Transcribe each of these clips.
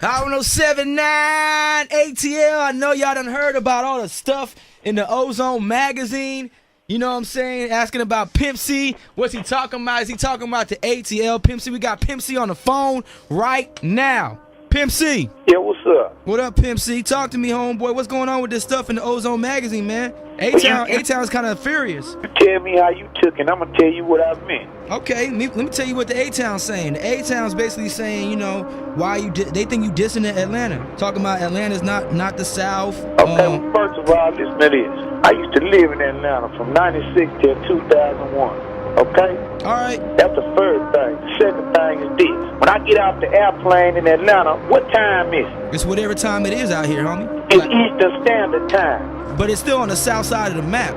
1079 ATL. I know y'all done heard about all the stuff in the Ozone magazine. You know what I'm saying? Asking about Pimp C. What's he talking about? Is he talking about the ATL? Pimp C. We got Pimp C on the phone right now. Pimp C. Yeah, what's up? What up, Pimp C? Talk to me, homeboy. What's going on with this stuff in the Ozone magazine, man? A-Town's kind of furious. You tell me how you took it, I'm going to tell you what I meant. Okay, let me tell you what the A-Town's saying. The A-Town's basically saying, you know, why they think you dissing Atlanta. Talking about Atlanta's not the South. Okay, well, first of all, listen to this. I used to live in Atlanta from 96 till 2001. Okay? All right. That's the first thing. The second thing is this. When I get off the airplane in Atlanta, what time is it? It's whatever time it is out here, homie. It's Eastern Standard Time. But it's still on the south side of the map.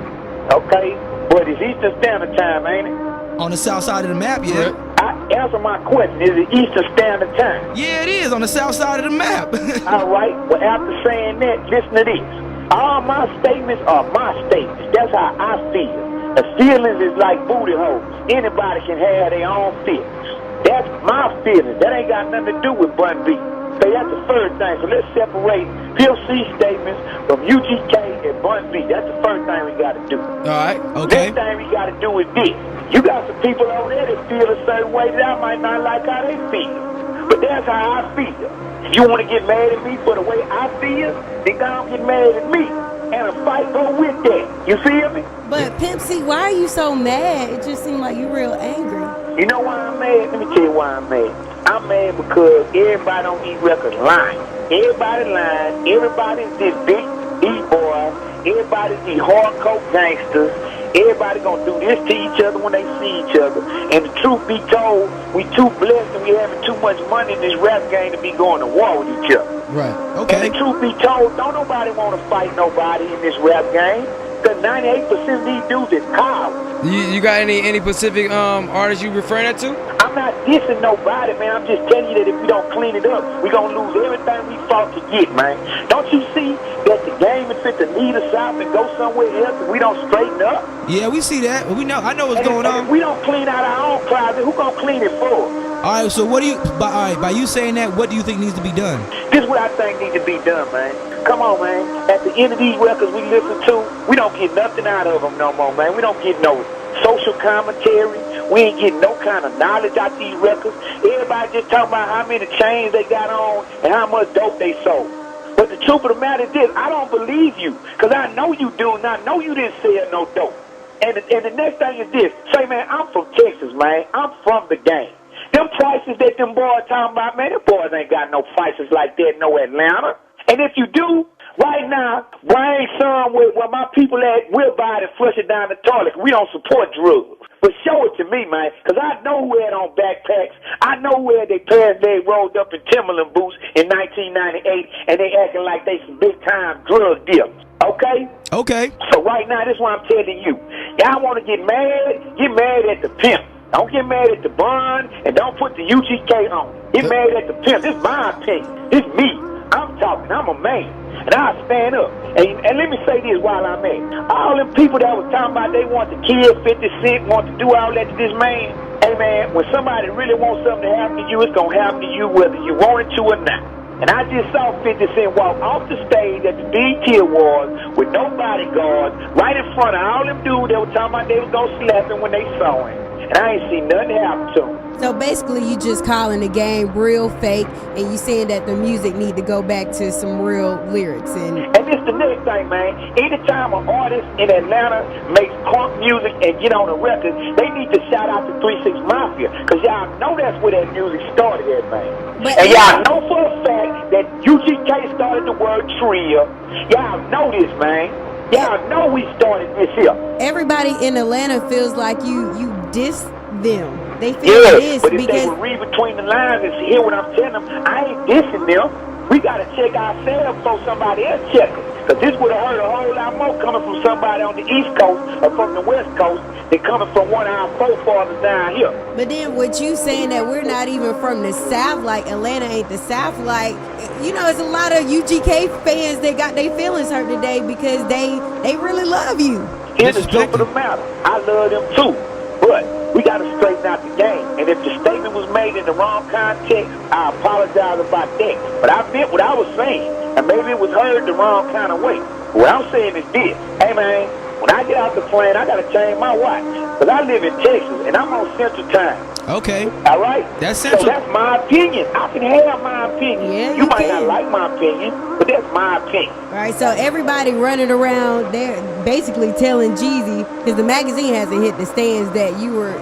Okay, but it's Eastern Standard Time, ain't it? On the south side of the map, yeah. Answer my question. Is it Eastern Standard Time? Yeah, it is on the south side of the map. All right. Well, after saying that, listen to this. All my statements are my statements. That's how I feel. The feelings is like booty holes. Anybody can have their own feelings. That's my feelings. That ain't got nothing to do with Bun B. So that's the first thing. So let's separate Pimp C statements from UGK and Bun B. That's the first thing we got to do. All right, okay. Next thing we got to do is this. You got some people over there that feel a certain way that I might not like how they feel. But that's how I feel. If you want to get mad at me for the way I feel, then go get mad at me. And a fight go with that. You feel me? But Pimp C, why are you so mad? It just seemed like you're real angry. You know why I'm mad? Let me tell you why I'm mad. I'm mad because everybody on these records lying. Everybody lying. Everybody's this big D-boy. Everybody's these hardcore gangsters. Everybody gonna do this to each other when they see each other. And the truth be told, we too blessed and we having too much money in this rap game to be going to war with each other. Right, okay. And the truth be told, don't nobody want to fight nobody in this rap game. Because 98% of these dudes is cowards. You got any specific artists you referring that to? I'm not dissing nobody, man. I'm just telling you that if we don't clean it up, we're going to lose everything we fought to get, man. Don't you see that the game is fit to lead us out and go somewhere else if we don't straighten up? Yeah, we see that. We know. I know what's going on. If we don't clean out our own closet, who going to clean it for us? All right, so what do you, by you saying that, what do you think needs to be done? This is what I think needs to be done, man. Come on, man. At the end of these records we listen to, we don't get nothing out of them no more, man. We don't get no social commentary. We ain't getting no kind of knowledge out these records. Everybody just talking about how many chains they got on and how much dope they sold. But the truth of the matter is this, I don't believe you, because I know you do, and I know you didn't sell no dope. And the next thing is this, say, man, I'm from Texas, man. I'm from the game. Them prices that them boys talking about, man, them boys ain't got no prices like that in no Atlanta. And if you do, right now, Brian son where my people at, we'll buy it and flush it down the toilet. We don't support drugs. But show it to me, man, because I know who had on backpacks. I know where they past they rolled up in Timberland boots in 1998, and they acting like they some big-time drug dealers. Okay? Okay. So right now, this is what I'm telling you. Y'all want to get mad at the pimp. Don't get mad at the bun, and don't put the UGK on. Get mad at the pimp. This is my opinion. This is me. I'm talking. I'm a man. And I'll stand up. And let me say this while I'm at. All them people that was talking about they want to kill 50 Cent, want to do all that to this man. Hey, man, when somebody really wants something to happen to you, it's going to happen to you whether you want it to or not. And I just saw 50 Cent walk off the stage at the BET Awards with no bodyguards right in front of all them dudes that were talking about they was going to slap him when they saw him. And I ain't seen nothing happen to him. So basically you just calling the game real fake, and you saying that the music need to go back to some real lyrics. And this the next thing, man. Anytime an artist in Atlanta makes crunk music and get on a record, they need to shout out to 3 6 Mafia, because y'all know that's where that music started at, man. But and y'all know for a fact that UGK started the word trio. Y'all know this, man. Y'all know we started this here. Everybody in Atlanta feels like you diss them. They feel this but if because they would read between the lines and hear what I'm telling them, I ain't dissing them. We got to check ourselves before somebody else check us. Because this would have hurt a whole lot more coming from somebody on the East Coast or from the West Coast than coming from one of our forefathers down here. But then with you saying that we're not even from the South, like Atlanta ain't the South, like, you know, it's a lot of UGK fans that got their feelings hurt today because they really love you. Here's the truth of the matter. I love them too. But we got to straighten out the game. And if the statement was made in the wrong context, I apologize about that. But I meant what I was saying, and maybe it was heard the wrong kind of way. What I'm saying is this. Hey, man, when I get out the plane, I got to change my watch. Because I live in Texas, and I'm on Central Time. Okay. All right? That's Central. So that's my opinion. I can have my opinion. Yeah, you might not like my opinion, but that's my opinion. All right, so everybody running around, they're basically telling Jeezy, because the magazine hasn't hit the stands, that you were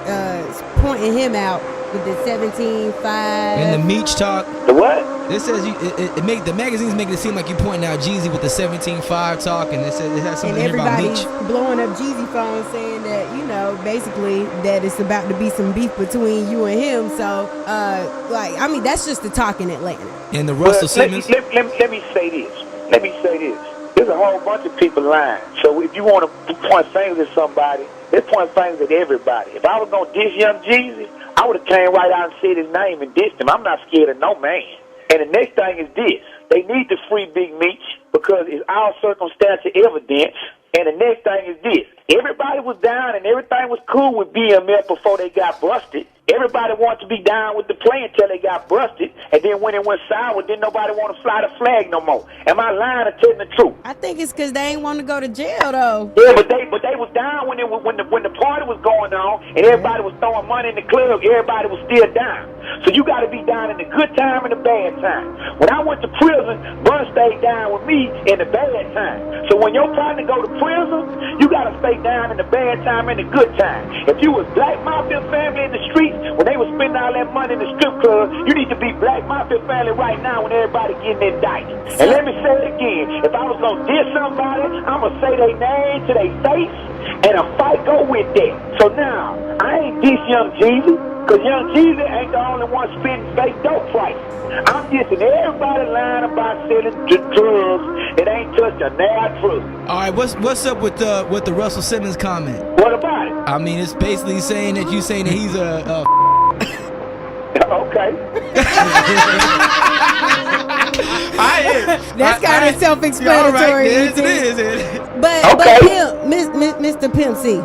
pointing him out with the 17.5. And the Meech talk. The what? This says the magazine's making it seem like you pointing out Jeezy with the 17.5 talk, and it says it has something And here about everybody's Meech. blowing up Jeezy phone saying that, you know, basically that it's about to be some beef between you and him. So, I mean, that's just the talk in Atlanta. And the Russell Simmons. Let me say this. Let me say this. There's a whole bunch of people lying. So if you want to point fingers at somebody, let's point fingers at everybody. If I was going to diss Young Jeezy, I would have came right out and said his name and dissed him. I'm not scared of no man. And the next thing is this. They need to free Big Meech because it's all circumstantial evidence. And the next thing is this. Everybody was down and everything was cool with BMF before they got busted. Everybody wanted to be down with the play until they got busted. And then when it went sour, then nobody want to fly the flag no more. Am I lying or telling the truth? I think it's because they ain't want to go to jail, though. Yeah, but they was down when the party was going on and everybody was throwing money in the club. Everybody was still down. So you got to be down in the good time and the bad time. When I went to prison, Bun stayed down with me in the bad time. So when your partner go to prison, you got to stay down in the bad time and the good time. If you was Black Mafia family in the streets, when they was spending all that money in the strip club, you need to be Black Mafia family right now when everybody getting indicted. And let me say it again. If I was going to diss somebody, I'm going to say their name to their face, and a fight go with that. So now, I ain't diss Young Jeezy, because Young Jeezy ain't the only one spending fake dope prices. I'm dissing everybody lying about selling drugs that ain't touched a nail truth. All right, what's up with the Russell Simmons comment? What about it? I mean, it's basically saying that he's a Okay. That's kind of self-explanatory. Yes, it is. But Okay. Mr. Pimp C,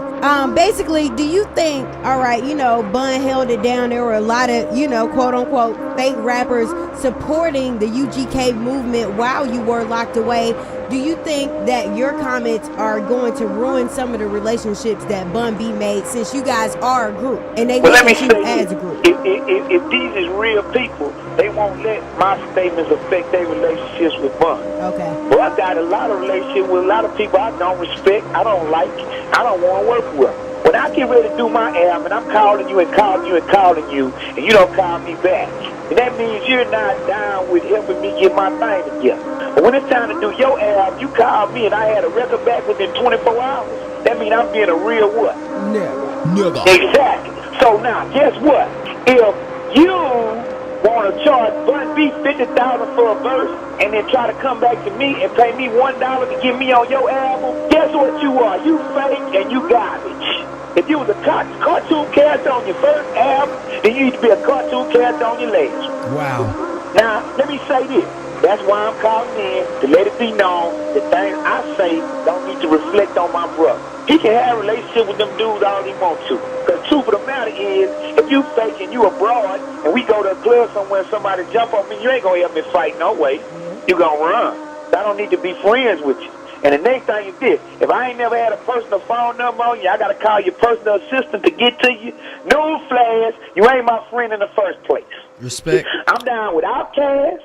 basically, do you think, all right, you know, Bun held it down. There were a lot of, you know, quote unquote fake rappers supporting the UGK movement while you were locked away. Do you think that your comments are going to ruin some of the relationships that Bun B made, since you guys are a group and they look at you as a group? If these is real people, they won't let my statements affect their relationships with Bun. Okay. Well, I got a lot of relationships with a lot of people I don't respect, I don't like, I don't want to work with. When I get ready to do my album and I'm calling you and calling you and calling you, and you don't call me back, and that means you're not down with helping me get my thing together. But when it's time to do your album, you call me and I had a record back within 24 hours. That means I'm being a real what? Never. Exactly. So now, guess what? If you want to charge Bun B $50,000 for a verse and then try to come back to me and pay me $1 to get me on your album, guess what you are? You fake and you garbage. If you was a cartoon character on your first album, then you need to be a cartoon character on your last. Wow. Now, let me say this. That's why I'm calling in, to let it be known that things I say don't need to reflect on my brother. He can have a relationship with them dudes all he wants to. Because the truth of the matter is, if you fake and you abroad, and we go to a club somewhere and somebody jump on me, you ain't going to help me fight no way. You going to run. I don't need to be friends with you. And the next thing is this. If I ain't never had a personal phone number on you, I got to call your personal assistant to get to you. Newsflash, you ain't my friend in the first place. Respect. I'm down with Outkast,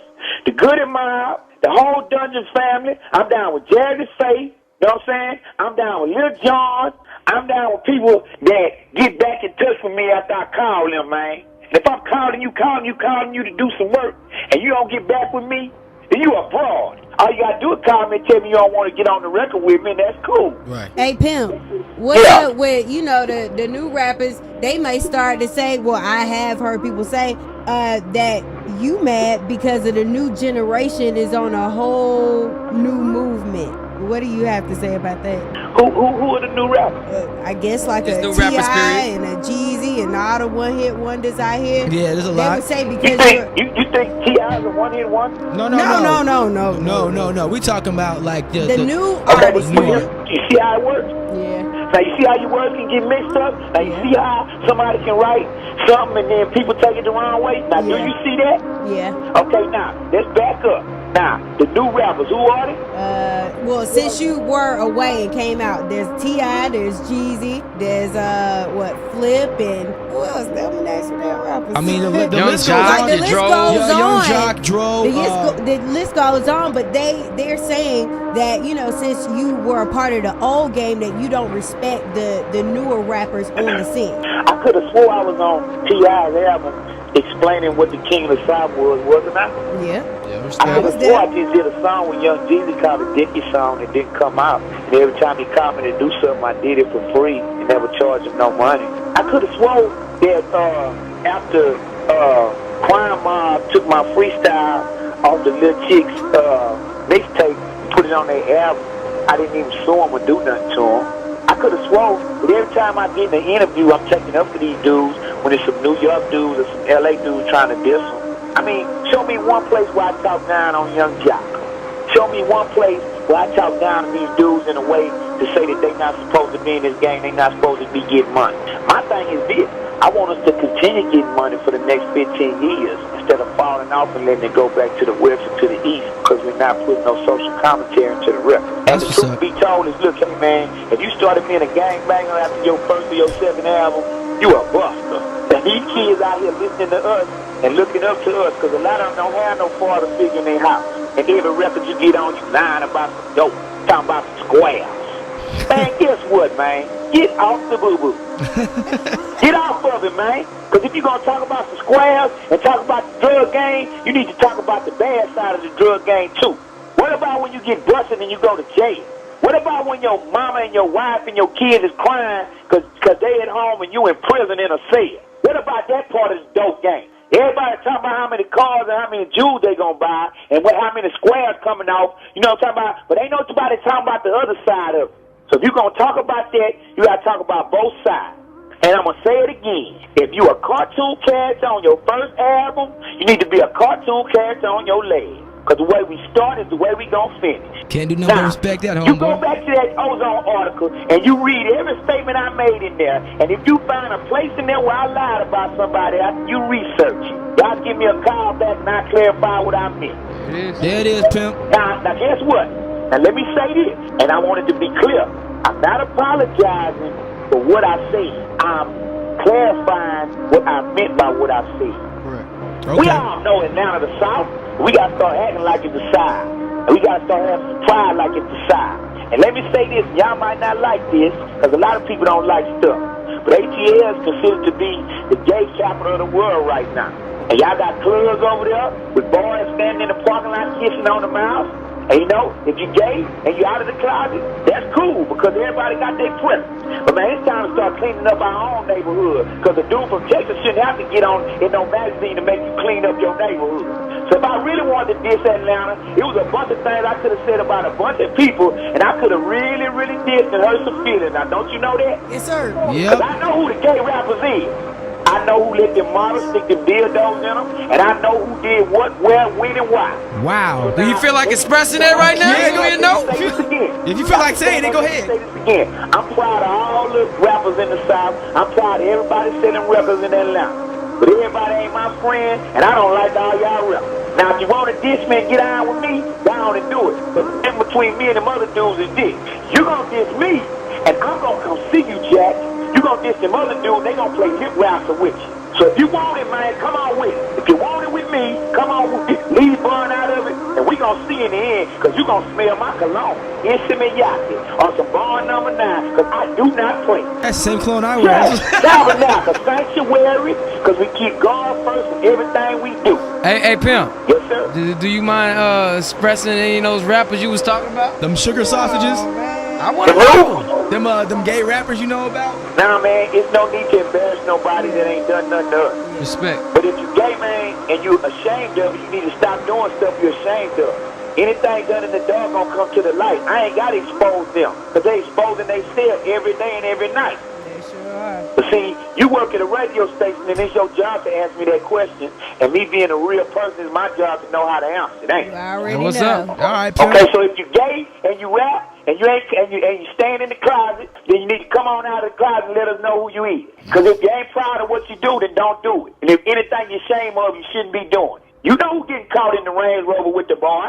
the Goody Mob, the whole Dungeon family. I'm down with Jazzy Faye. You know what I'm saying? I'm down with Lil Jon. I'm down with people that get back in touch with me after I call them, man. And if I'm calling you to do some work, and you don't get back with me, then you a fraud. All you gotta do is call me and tell me you don't want to get on the record with me, and that's cool. Right. Hey, Pimp, what's up with, you know, the new rappers? They may start to say, well, I have heard people say that you mad because of the new generation is on a whole new movement. What do you have to say about that? Who are the new rappers? I guess like It's a new T.I. rappers, period. and a Jeezy and all the one-hit wonders I hear. Yeah, there's a They lot. would say You because think T.I. is a one-hit wonder? No. We talking about like the new Okay, artists. but you see how it works? Yeah. Now you see how your words can get mixed up? Now you see how somebody can write something and then people take it the wrong way? Now do you see that? Yeah. Okay, now let's back up. Now, the new rappers, who are they? Well, since you were away and came out, there's T.I., there's Jeezy, there's Flip, and who else? That one next to that rappers. I mean, the Young list goes Jock, on. the list Dro. goes Young on. Jock, Dro. The list goes on, but they're saying that, you know, since you were a part of the old game, that you don't respect the newer rappers on the scene. I could have swore I was on T.I.'s album explaining what the King of the South was, wasn't I? Yeah. I could have swore I just did a song with Young Jeezy called the Dickie song that didn't come out. And every time he called me to do something, I did it for free and never charged him no money. I could have swore that after Crime Mob took my freestyle off the Lil Chicks mixtape and put it on their album, I didn't even sue him or do nothing to him. I could have sworn that every time I get in an interview, I'm taking up for these dudes when it's some New York dudes or some LA dudes trying to diss them. I mean, show me one place where I talk down on Young Jock. Show me one place where I talk down on these dudes in a way to say that they're not supposed to be in this game, they're not supposed to be getting money. My thing is this. I want us to continue getting money for the next 15 years instead of falling off and letting it go back to the west or to the east because we're not putting no social commentary into the record. And the truth be told is, look, hey man, if you started being a gangbanger after your first or your second album, you a buster. And these kids out here listening to us and looking up to us because a lot of them don't have no father figure in their house. And every record you get on, you lying about some dope, talking about some squares. Man, guess what, man? Get off the boo-boo. Get off of it, man. Because if you're going to talk about some squares and talk about the drug game, you need to talk about the bad side of the drug game, too. What about when you get busted and you go to jail? What about when your mama and your wife and your kids is crying because they at home and you in prison in a cell? What about that part of the dope game? Everybody talking about how many cars and how many jewels they gonna buy and how many squares coming off. You know what I'm talking about? But ain't nobody talking about the other side of it. So if you're gonna talk about that, you gotta talk about both sides. And I'm gonna say it again. If you a cartoon character on your first album, you need to be a cartoon character on your leg. Because the way we start is the way we gonna finish. Can't do nothing but respect that, homeboy. You go back to that Ozone article and you read every statement I made in there. And if you find a place in there where I lied about somebody, you research it. Y'all give me a call back and I clarify what I meant. There it is, pimp. Now guess what? Now let me say this, and I want it to be clear. I'm not apologizing for what I said. I'm clarifying what I meant by what I said. Okay. We all know it now to the South. We got to start acting like it's the side. And we got to start having some pride like it's the side. And let me say this, y'all might not like this, because a lot of people don't like stuff. But ATL is considered to be the gay capital of the world right now. And y'all got clubs over there with boys standing in the parking lot kissing on the mouth. And you know, if you're gay and you're out of the closet, that's cool because everybody got their preference. But man, it's time to start cleaning up our own neighborhood because the dude from Texas shouldn't have to get on in no magazine to make you clean up your neighborhood. So if I really wanted to diss Atlanta, it was a bunch of things I could have said about a bunch of people, and I could have really, really dissed and hurt some feelings. Now, don't you know that? Yes, sir. Yeah. Because I know who the gay rappers is. I know who let them models stick them dildos in them, and I know who did what, where, when, and why. Wow. Do you feel like expressing that right now? Yeah, You don't even know? Say this again. If you feel like saying it, go ahead. Say this again. I'm proud of all the rappers in the South. I'm proud of everybody selling records in Atlanta. But everybody ain't my friend, and I don't like all y'all rappers. Now, if you want to diss me and get on with me, go on and do it. But in between me and them other dudes is this. You gonna diss me, and I'm gonna come see you, Jack. You gonna diss them other dudes, they gonna play lip wrestling with you. So if you want it, man, come on with it. If you want it with me, come on with it. Leave Bun out of it, and we gonna see in the end, because you gonna smell my cologne. Insimiyaki on some Bond number 9, because I do not play. That's the same clone I Yeah, wear. Tabernacle, sanctuary, because we keep God first in everything we do. Hey, Pimp. Yes, sir. Do you mind expressing any of those rappers you was talking about? Them sugar sausages. I want to know. Them gay rappers you know about. Nah, man, it's no need to embarrass nobody that ain't done nothing to us. Respect. But if you gay, man, and you ashamed of it, you need to stop doing stuff you're ashamed of. Anything done in the dark gonna come to the light. I ain't gotta expose them, because they exposing themselves every day and every night. They sure are. But see, you work at a radio station, and it's your job to ask me that question. And me being a real person, it's my job to know how to answer it, ain't You it? already Hey, what's know. up? All right, pimp. Okay, so if you gay and you rap and you staying in the closet, then you need to come on out of the closet and let us know who you is. Because if you ain't proud of what you do, then don't do it. And if anything you're ashamed of, you shouldn't be doing it. You know who's getting caught in the Range Rover with the boy.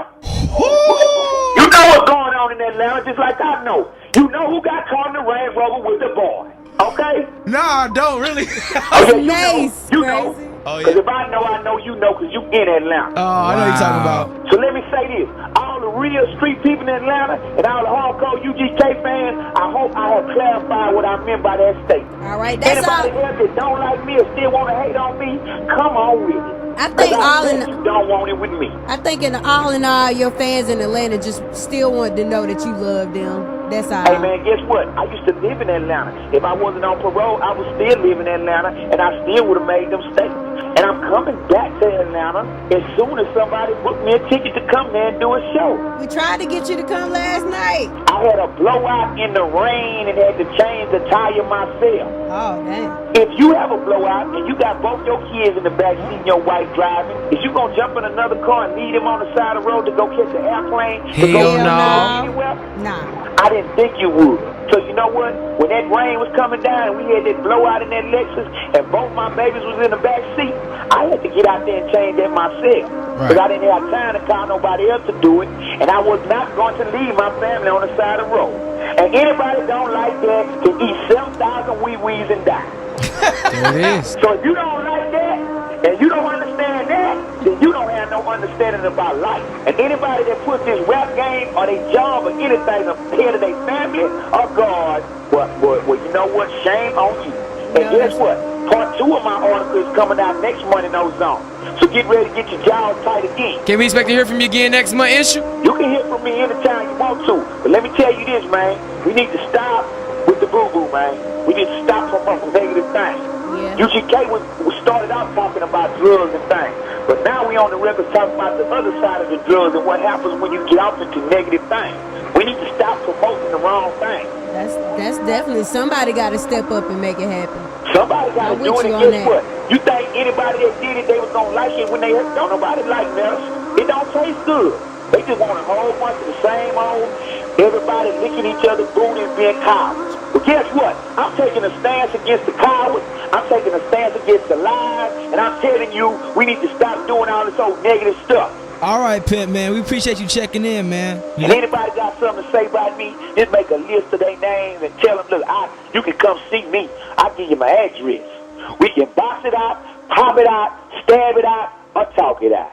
You know what's going on in Atlanta, just like I know. You know who got caught in the Range Rover with the boy. Okay? Nah, I don't really. Okay, Nice, you know. crazy. Oh, Because yeah. if I know you know, because you in Atlanta. Oh, I know what you're talking about. So let me say this. All the real street people in Atlanta and all the hardcore UGK fans, I hope I have clarified what I meant by that statement. All right, that's Anybody all. else that don't like me or still want to hate on me, come on with it. I think 'Cause all in bet you don't want it with me. I think in all, your fans in Atlanta just still want to know that you love them. That's all. Hey man, guess what? I used to live in Atlanta. If I wasn't on parole, I would still live in Atlanta, and I still would have made them statements. And I'm coming back to Atlanta as soon as somebody booked me a ticket to come there and do a show. We tried to get you to come last night. I had a blowout in the rain and had to change the tire myself. Oh, dang. If you have a blowout and you got both your kids in the back seat and your wife driving, is you gonna jump in another car and leave them on the side of the road to go catch an airplane? To go Hell no. anywhere? Nah. I didn't think you would. So you know what? When that rain was coming down and we had that blowout in that Lexus and both my babies was in the back seat, I had to get out there and change that myself. Because I didn't have time to call nobody else to do it, and I was not going to leave my family on the side of the road. And anybody that don't like that can eat 7,000 wee-wees and die. There it is. So if you don't like that, and you don't understand that, then you don't have no understanding about life. And anybody that puts this rap game or their job or anything ahead of their family or God, well, you know what? Shame on you. And guess what? Part 2 of my article is coming out next month in Ozone. So get ready to get your jaws tight again. Can we expect to hear from you again next month, Issue? You can hear from me anytime you want to. But let me tell you this, man. We need to stop with the boo-boo, man. We need to stop promoting negative things. Yeah. UGK was started out talking about drugs and things. But now we on the record talking about the other side of the drugs and what happens when you get off into negative things. We need to stop promoting the wrong thing. That's definitely somebody got to step up and make it happen. Somebody got to I'm do with it, you and on guess that. what? You think anybody that did it, they was going to like it when they heard? Don't nobody like medicine. It don't taste good. They just want a whole bunch of the same old, everybody licking each other's booty and being cowards. But guess what? I'm taking a stance against the cowards. I'm taking a stance against the lies. And I'm telling you, we need to stop doing all this old negative stuff. All right, Pimp, man. We appreciate you checking in, man. And anybody got something to say about me, just make a list of their names and tell them, look, you can come see me. I'll give you my address. We can box it out, pop it out, stab it out, or talk it out.